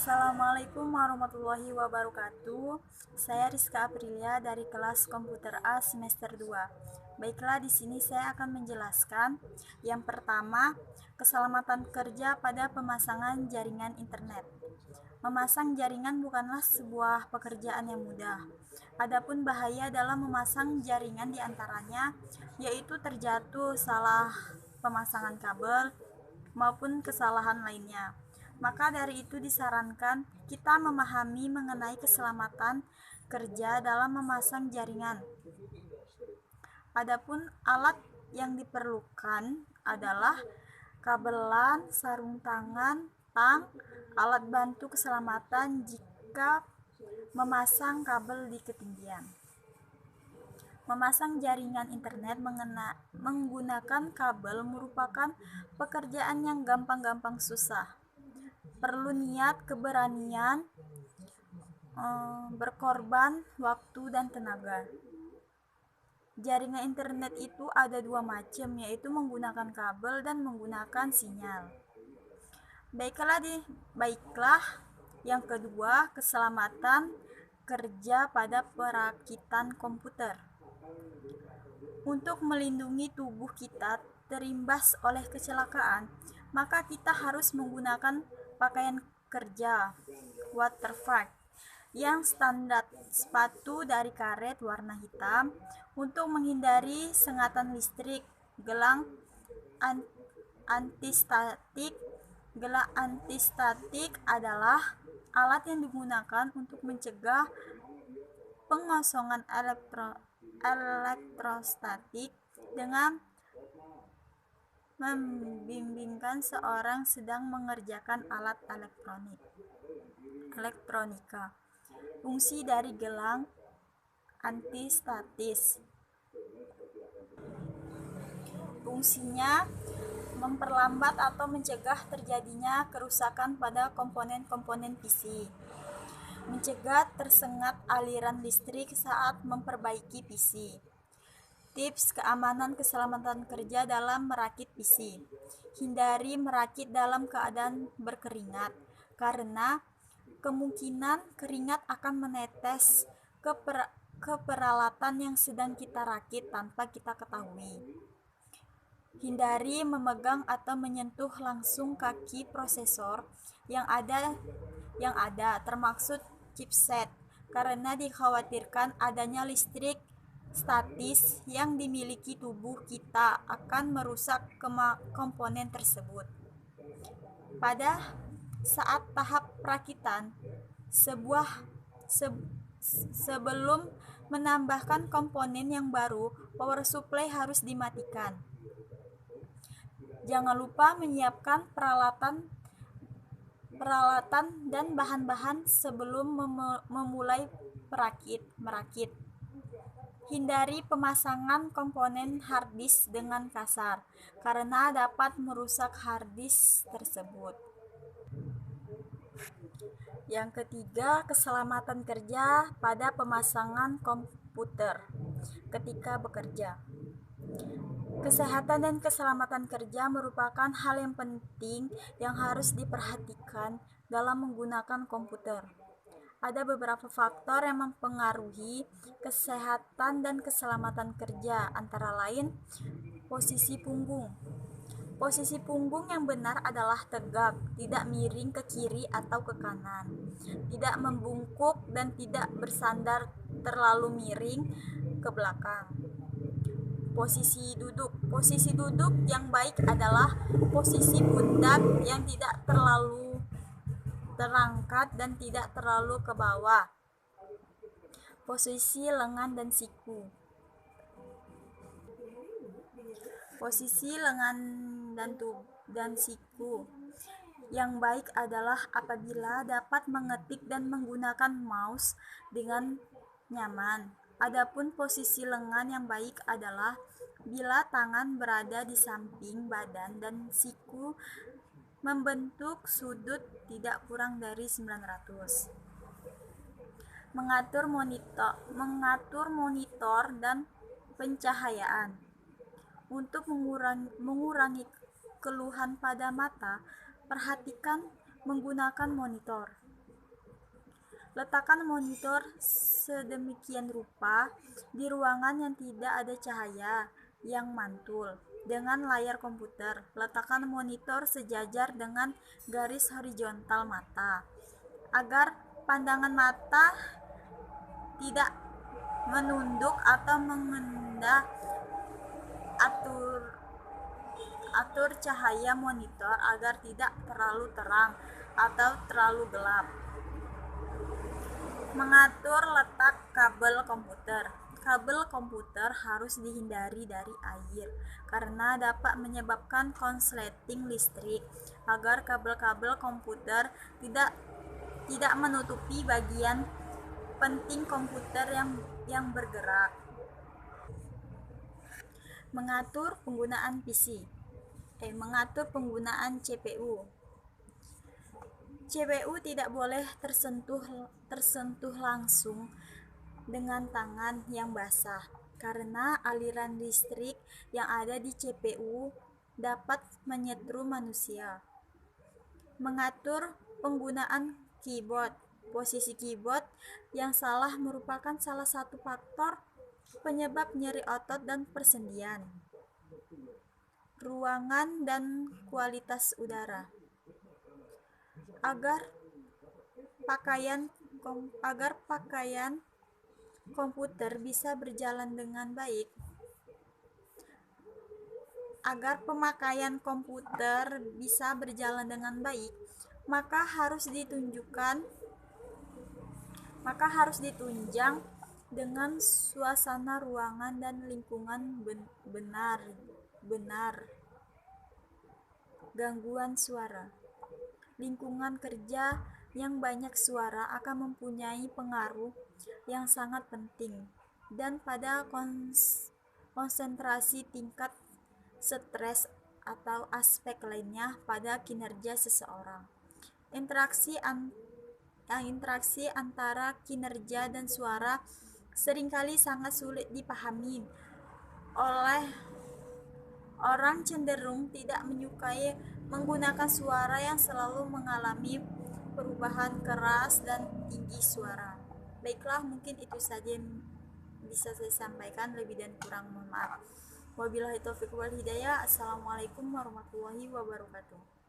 Assalamualaikum warahmatullahi wabarakatuh. Saya Rizka Aprilia dari kelas Komputer A semester 2. Baiklah, di sini saya akan menjelaskan yang pertama, keselamatan kerja pada pemasangan jaringan internet. Memasang jaringan bukanlah sebuah pekerjaan yang mudah. Adapun bahaya dalam memasang jaringan diantaranya yaitu terjatuh salah pemasangan kabel maupun kesalahan lainnya. Maka dari itu disarankan kita memahami mengenai keselamatan kerja dalam memasang jaringan. Adapun alat yang diperlukan adalah kabelan, sarung tangan, tang, alat bantu keselamatan jika memasang kabel di ketinggian. Memasang jaringan internet menggunakan kabel merupakan pekerjaan yang gampang-gampang susah. Perlu niat, keberanian, berkorban waktu dan tenaga. Jaringan internet itu ada dua macam, yaitu menggunakan kabel dan menggunakan sinyal. Baiklah, yang kedua, keselamatan kerja pada perakitan komputer. Untuk melindungi tubuh kita terimbas oleh kecelakaan, maka kita harus menggunakan pakaian kerja waterproof yang standar, sepatu dari karet warna hitam untuk menghindari sengatan listrik, gelang antistatik. Gelang antistatik adalah alat yang digunakan untuk mencegah pengosongan elektrostatik dengan membimbingkan seorang sedang mengerjakan alat elektronika. Fungsi dari gelang antistatis, fungsinya memperlambat atau mencegah terjadinya kerusakan pada komponen-komponen PC, mencegah tersengat aliran listrik saat memperbaiki PC. Tips keamanan keselamatan kerja dalam merakit PC. Hindari merakit dalam keadaan berkeringat, karena kemungkinan keringat akan menetes ke peralatan yang sedang kita rakit tanpa kita ketahui. Hindari memegang atau menyentuh langsung kaki prosesor yang ada termaksud chipset, karena dikhawatirkan adanya listrik statis yang dimiliki tubuh kita akan merusak komponen tersebut. Pada saat tahap perakitan, sebelum menambahkan komponen yang baru, power supply harus dimatikan. Jangan lupa menyiapkan peralatan dan bahan-bahan sebelum memulai merakit. Hindari pemasangan komponen harddisk dengan kasar, karena dapat merusak harddisk tersebut. Yang ketiga, keselamatan kerja pada pemasangan komputer ketika bekerja. Kesehatan dan keselamatan kerja merupakan hal yang penting yang harus diperhatikan dalam menggunakan komputer. Ada beberapa faktor yang mempengaruhi kesehatan dan keselamatan kerja, antara lain posisi punggung. Posisi punggung yang benar adalah tegak, tidak miring ke kiri atau ke kanan, tidak membungkuk dan tidak bersandar terlalu miring ke belakang. Posisi duduk yang baik adalah posisi pundak yang tidak terlalu terangkat dan tidak terlalu ke bawah. Posisi lengan dan siku. Posisi lengan dan siku yang baik adalah apabila dapat mengetik dan menggunakan mouse dengan nyaman. Adapun posisi lengan yang baik adalah bila tangan berada di samping badan dan siku membentuk sudut tidak kurang dari 900. Mengatur monitor dan pencahayaan. Untuk mengurangi keluhan pada mata, perhatikan menggunakan monitor. Letakkan monitor sedemikian rupa di ruangan yang tidak ada cahaya yang mantul dengan layar komputer. Letakkan monitor sejajar dengan garis horizontal mata agar pandangan mata tidak menunduk atau mengendah. Atur cahaya monitor agar tidak terlalu terang atau terlalu gelap. Mengatur letak kabel komputer. Kabel komputer harus dihindari dari air karena dapat menyebabkan konsleting listrik. Agar kabel-kabel komputer tidak menutupi bagian penting komputer yang bergerak. Mengatur penggunaan mengatur penggunaan CPU. CPU tidak boleh tersentuh langsung dengan tangan yang basah karena aliran listrik yang ada di CPU dapat menyetrum manusia. Mengatur penggunaan keyboard. Posisi keyboard yang salah merupakan salah satu faktor penyebab nyeri otot dan persendian. Ruangan dan kualitas udara. Agar pakaian komputer bisa berjalan dengan baik. Agar pemakaian komputer bisa berjalan dengan baik, maka harus ditunjang dengan suasana ruangan dan lingkungan benar. Gangguan suara. Lingkungan kerja yang banyak suara akan mempunyai pengaruh yang sangat penting dan pada konsentrasi, tingkat stres atau aspek lainnya pada kinerja seseorang. Interaksi antara kinerja dan suara seringkali sangat sulit dipahami oleh orang, cenderung tidak menyukai menggunakan suara yang selalu mengalami perubahan keras dan tinggi suara. Baiklah, mungkin itu saja yang bisa saya sampaikan, lebih dan kurang mohon maaf. Wabillahi taufiq wal hidayah. Assalamualaikum warahmatullahi wabarakatuh.